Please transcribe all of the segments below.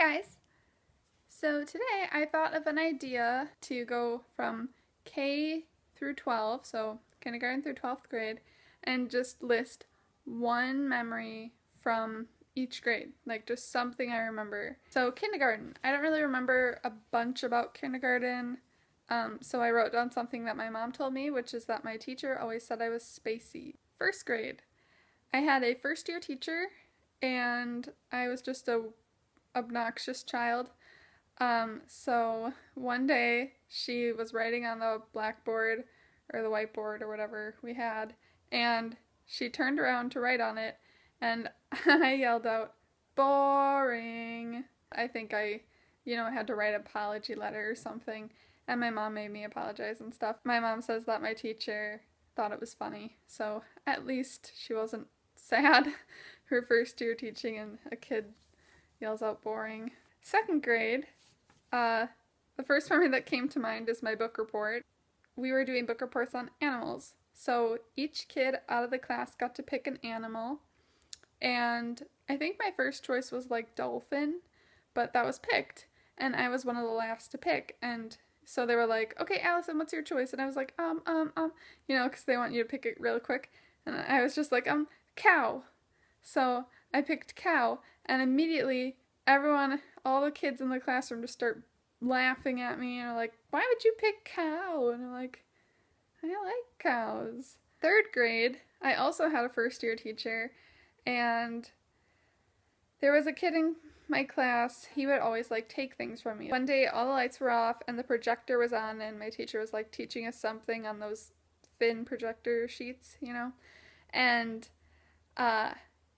guys! So today I thought of an idea to go from K through 12, so kindergarten through 12th grade, and just list one memory from each grade, like just something I remember. So kindergarten, I don't really remember a bunch about kindergarten, so I wrote down something that my mom told me, which is that my teacher always said I was spacey. First grade, I had a first year teacher, and I was just a obnoxious child. So one day she was writing on the blackboard or the whiteboard or whatever we had, and she turned around to write on it, and I yelled out, "Boring." I think I had to write an apology letter or something, and my mom made me apologize and stuff. My mom says that my teacher thought it was funny, so at least she wasn't sad her first year teaching and a kid yells out boring. Second grade, the first memory that came to mind is my book report. We were doing book reports on animals. So each kid out of the class got to pick an animal, and I think my first choice was like dolphin, but that was picked, and I was one of the last to pick, and so they were like, "Okay, Allison, what's your choice?" And I was like, because they want you to pick it real quick, and I was just like, cow. So I picked cow, and immediately all the kids in the classroom just start laughing at me and are like, "Why would you pick cow?" And I'm like, "I like cows." Third grade, I also had a first year teacher, and there was a kid in my class. He would always take things from me. One day all the lights were off and the projector was on, and my teacher was teaching us something on those thin projector sheets, and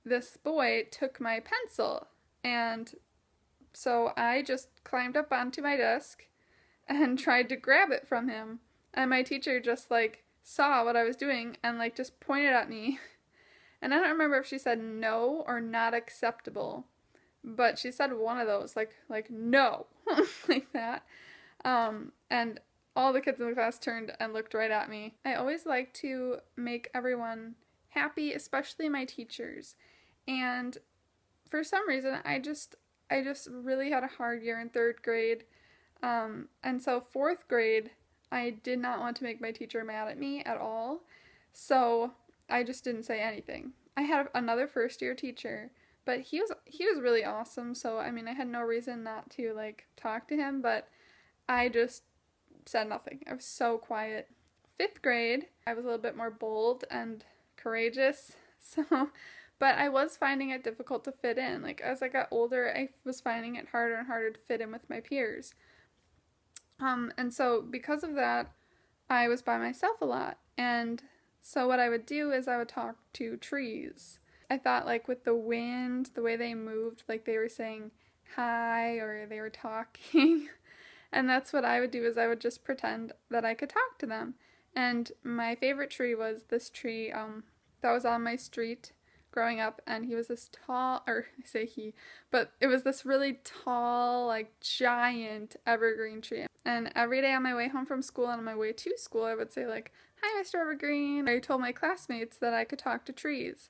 this boy took my pencil, and so I just climbed up onto my desk and tried to grab it from him, and my teacher just saw what I was doing and just pointed at me, and I don't remember if she said no or not acceptable, but she said one of those, like no, like that, and all the kids in the class turned and looked right at me. I always like to make everyone happy, especially my teachers, and for some reason I just really had a hard year in third grade, and so fourth grade I did not want to make my teacher mad at me at all, so I just didn't say anything. I had another first year teacher, but he was really awesome, so I mean I had no reason not to talk to him, but I just said nothing. I was so quiet. Fifth grade, I was a little bit more bold and courageous, but I was finding it difficult to fit in. As I got older, I was finding it harder and harder to fit in with my peers. And so because of that, I was by myself a lot. And so what I would do is I would talk to trees. I thought with the wind, the way they moved, they were saying hi or they were talking. And that's what I would do, is I would just pretend that I could talk to them. And my favorite tree was this tree that was on my street growing up, and he was this tall, or I say he, but it was this really tall, giant evergreen tree. And every day on my way home from school and on my way to school, I would say "Hi, Mr. Evergreen." I told my classmates that I could talk to trees.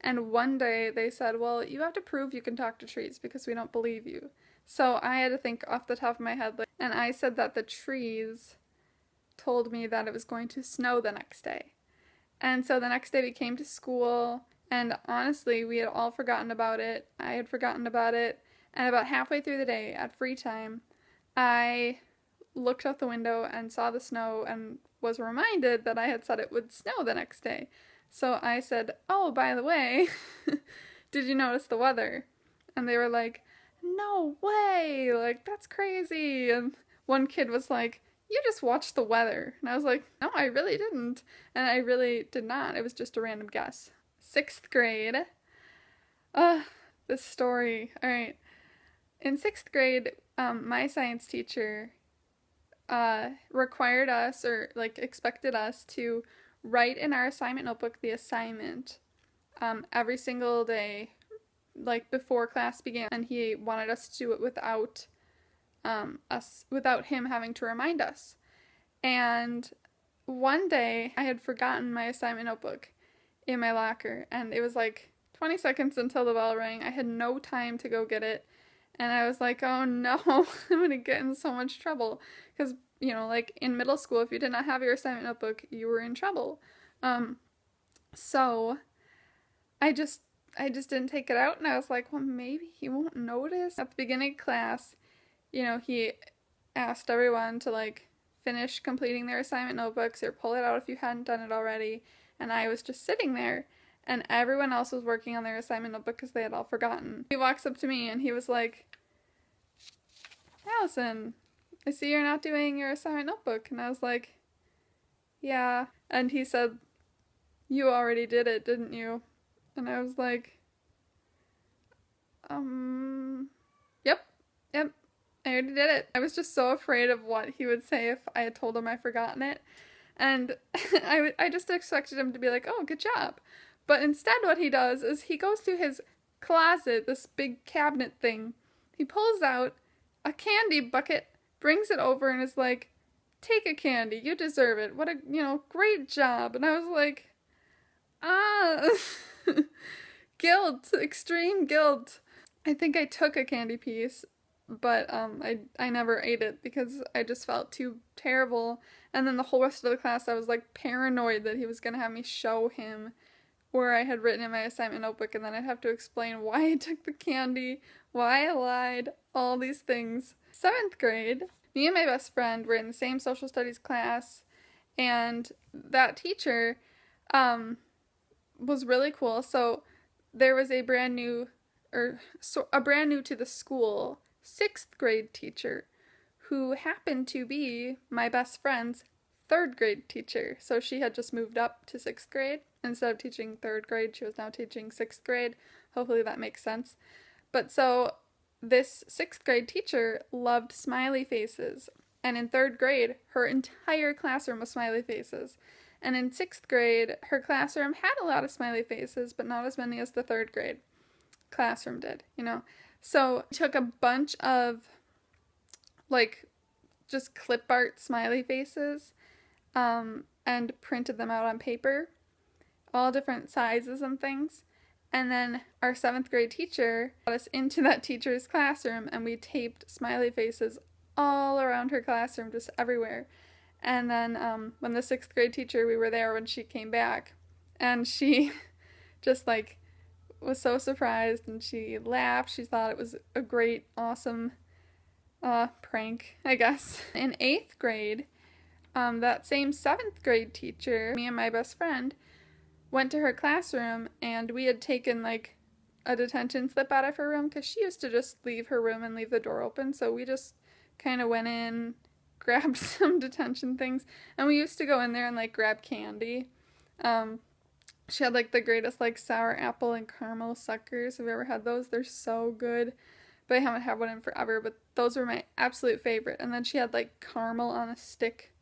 And one day they said, "Well, you have to prove you can talk to trees because we don't believe you." So I had to think off the top of my head, and I said that the trees told me that it was going to snow the next day. And so the next day we came to school, and honestly, we had all forgotten about it. I had forgotten about it, and about halfway through the day, at free time, I looked out the window and saw the snow and was reminded that I had said it would snow the next day. So I said, "Oh, by the way, did you notice the weather?" And they were like, "No way, that's crazy." And one kid was like, "You just watched the weather." And I was like, "No, I really didn't." And I really did not. It was just a random guess. Sixth grade. This story. Alright. In sixth grade, my science teacher required us, or expected us to write in our assignment notebook the assignment every single day, before class began, and he wanted us to do it without him having to remind us. And one day I had forgotten my assignment notebook in my locker, and it was 20 seconds until the bell rang. I had no time to go get it, And I was like, oh no, I'm going to get in so much trouble. Because, you know, like in middle school, if you did not have your assignment notebook, you were in trouble. So I just didn't take it out, and I was like, well, maybe he won't notice. At the beginning of class, you know, he asked everyone to like finish completing their assignment notebooks or pull it out if you hadn't done it already. And I was just sitting there, and everyone else was working on their assignment notebook because they had all forgotten. He walks up to me and he was like, Allison, I see you're not doing your assignment notebook. And I was like, yeah. And he said, you already did it, didn't you? And I was like, yep, I already did it. I was just so afraid of what he would say if I had told him I'd forgotten it. And I just expected him to be like, oh, good job. But instead what he does is he goes through his closet, this big cabinet thing. He pulls out a candy bucket, brings it over, and is like, take a candy, you deserve it. What a, you know, great job. And I was like, guilt, extreme guilt. I think I took a candy piece, but I never ate it because I just felt too terrible. And then the whole rest of the class I was like paranoid that he was gonna have me show him where I had written in my assignment notebook, and then I'd have to explain why I took the candy, why I lied, all these things. 7th grade, me and my best friend were in the same social studies class, and that teacher was really cool. So there was a brand new to the school 6th grade teacher who happened to be my best friend's 3rd grade teacher. So she had just moved up to 6th grade. Instead of teaching 3rd grade, she was now teaching 6th grade. Hopefully that makes sense. But so this 6th grade teacher loved smiley faces. And in 3rd grade, her entire classroom was smiley faces. And in 6th grade, her classroom had a lot of smiley faces, but not as many as the 3rd grade classroom did, you know. So I took a bunch of, like, just clip art smiley faces, and printed them out on paper, all different sizes and things. And then our 7th grade teacher got us into that teacher's classroom, and we taped smiley faces all around her classroom, just everywhere. And then when the 6th grade teacher, we were there when she came back, and she just like was so surprised, and she laughed. She thought it was a great, awesome prank, I guess. In 8th grade, that same 7th grade teacher, me and my best friend, went to her classroom, and we had taken like a detention slip out of her room because she used to just leave her room and leave the door open. So we just kind of went in, grabbed some detention things, and we used to go in there and like grab candy. She had like the greatest like sour apple and caramel suckers. Have you ever had those? They're so good, but I haven't had one in forever, but those were my absolute favorite. And then she had like caramel on a stick.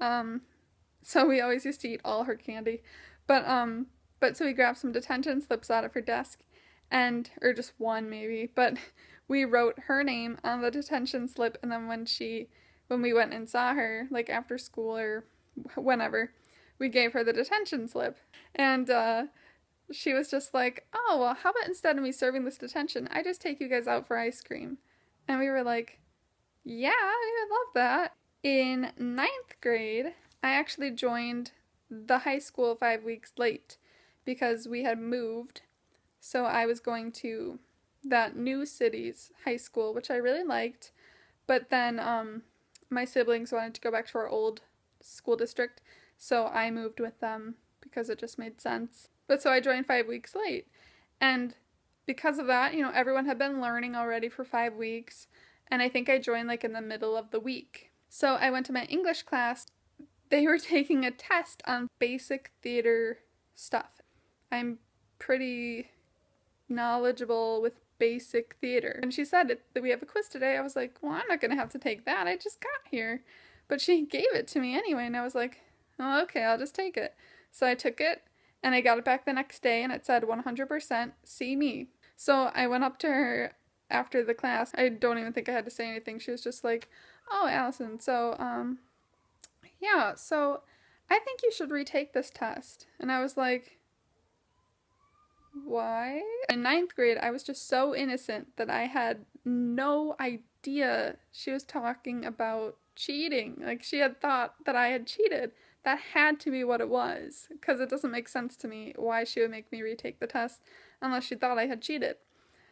So we always used to eat all her candy. But so we grabbed some detention slips out of her desk, or just one maybe, but we wrote her name on the detention slip, and then when we went and saw her, like after school or whenever, we gave her the detention slip. And she was just like, oh, well, how about instead of me serving this detention, I just take you guys out for ice cream? And we were like, yeah, I would love that. In 9th grade, I actually joined the high school 5 weeks late because we had moved. So I was going to that new city's high school, which I really liked. But then my siblings wanted to go back to our old school district, so I moved with them because it just made sense. But so I joined 5 weeks late. And because of that, you know, everyone had been learning already for 5 weeks. And I think I joined like in the middle of the week. So I went to my English class. They were taking a test on basic theater stuff. I'm pretty knowledgeable with basic theater. And she said that we have a quiz today. I was like, well, I'm not going to have to take that. I just got here. But she gave it to me anyway. And I was like, oh, okay, I'll just take it. So I took it, and I got it back the next day, and it said 100% see me. So I went up to her after the class. I don't even think I had to say anything. She was just like, oh, Allison, so, yeah, so I think you should retake this test. And I was like, why? In 9th grade, I was just so innocent that I had no idea she was talking about cheating. Like, she had thought that I had cheated. That had to be what it was, because it doesn't make sense to me why she would make me retake the test unless she thought I had cheated.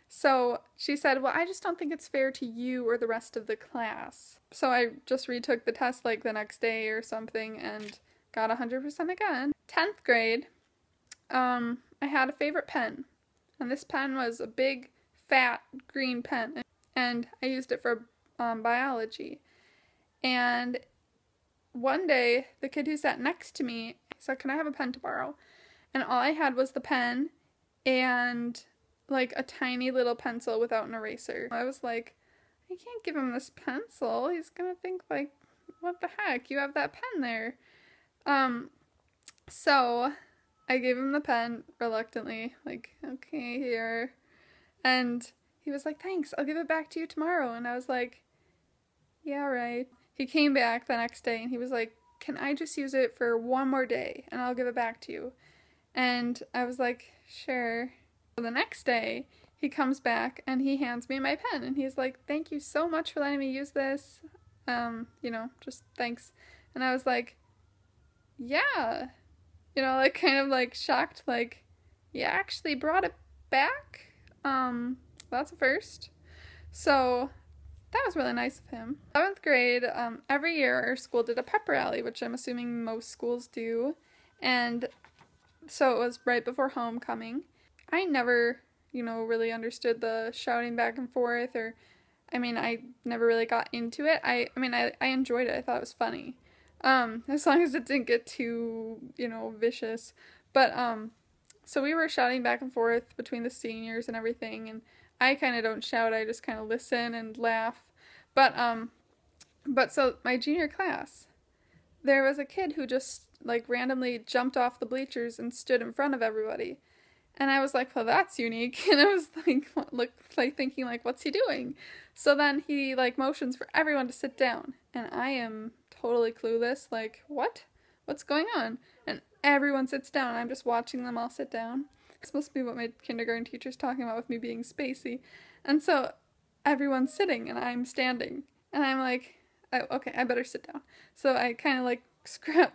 So she said, well, I just don't think it's fair to you or the rest of the class. So I just retook the test like the next day or something and got 100% again. 10th grade, I had a favorite pen. And this pen was a big, fat, green pen. And I used it for biology. And one day, the kid who sat next to me said, can I have a pen to borrow? And all I had was the pen and like a tiny little pencil without an eraser. I was like, I can't give him this pencil. He's gonna think like, what the heck? You have that pen there. So I gave him the pen reluctantly, like, okay, here. And he was like, thanks, I'll give it back to you tomorrow. And I was like, yeah, right. He came back the next day and he was like, can I just use it for one more day and I'll give it back to you? And I was like, sure. So the next day, he comes back and he hands me my pen and he's like, thank you so much for letting me use this. Just thanks. And I was like, yeah. Like kind of like shocked, like, you actually brought it back? That's a first. So that was really nice of him. 7th grade, every year our school did a pep rally, which I'm assuming most schools do. And so it was right before homecoming. I never, really understood the shouting back and forth, I never really got into it. I enjoyed it. I thought it was funny. As long as it didn't get too, vicious. But, so we were shouting back and forth between the seniors and everything, and I kind of don't shout, I just kind of listen and laugh. But so my junior class, there was a kid who just, like, randomly jumped off the bleachers and stood in front of everybody. And I was like, well, that's unique. And I was like, thinking, like, what's he doing? So then he, like, motions for everyone to sit down. And I am totally clueless, like, what? What's going on? And everyone sits down. I'm just watching them all sit down. It's supposed to be what my kindergarten teacher's talking about with me being spacey. And so everyone's sitting and I'm standing. And I'm like, oh, okay, I better sit down. So I kind of, like,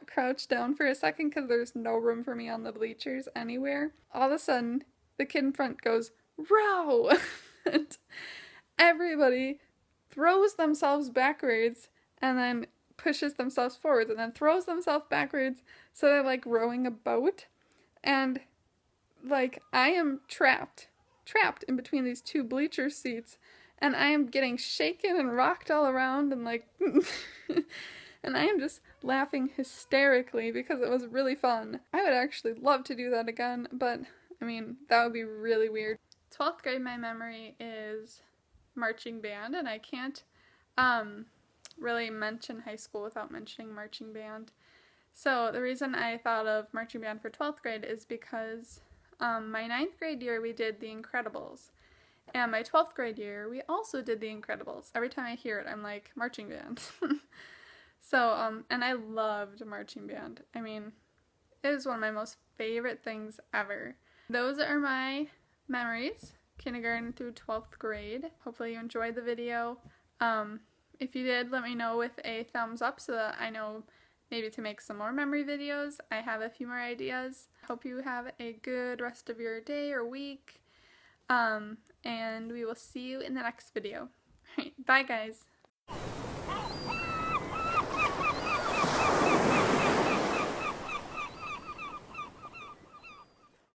crouch down for a second because there's no room for me on the bleachers anywhere. All of a sudden, the kid in front goes, row! And everybody throws themselves backwards and then pushes themselves forwards and then throws themselves backwards, so they're like rowing a boat. And like, I am trapped in between these two bleacher seats, and I am getting shaken and rocked all around and like and I am just laughing hysterically because it was really fun. I would actually love to do that again, but that would be really weird. 12th grade, my memory is marching band, and I can't really mention high school without mentioning marching band. So the reason I thought of marching band for 12th grade is because my 9th grade year we did The Incredibles. And my 12th grade year we also did The Incredibles. Every time I hear it, I'm like, marching band. So, and I loved marching band. It was one of my most favorite things ever. Those are my memories, kindergarten through 12th grade. Hopefully you enjoyed the video. If you did, let me know with a thumbs up so that I know maybe to make some more memory videos. I have a few more ideas. Hope you have a good rest of your day or week. And we will see you in the next video. Alright, bye guys!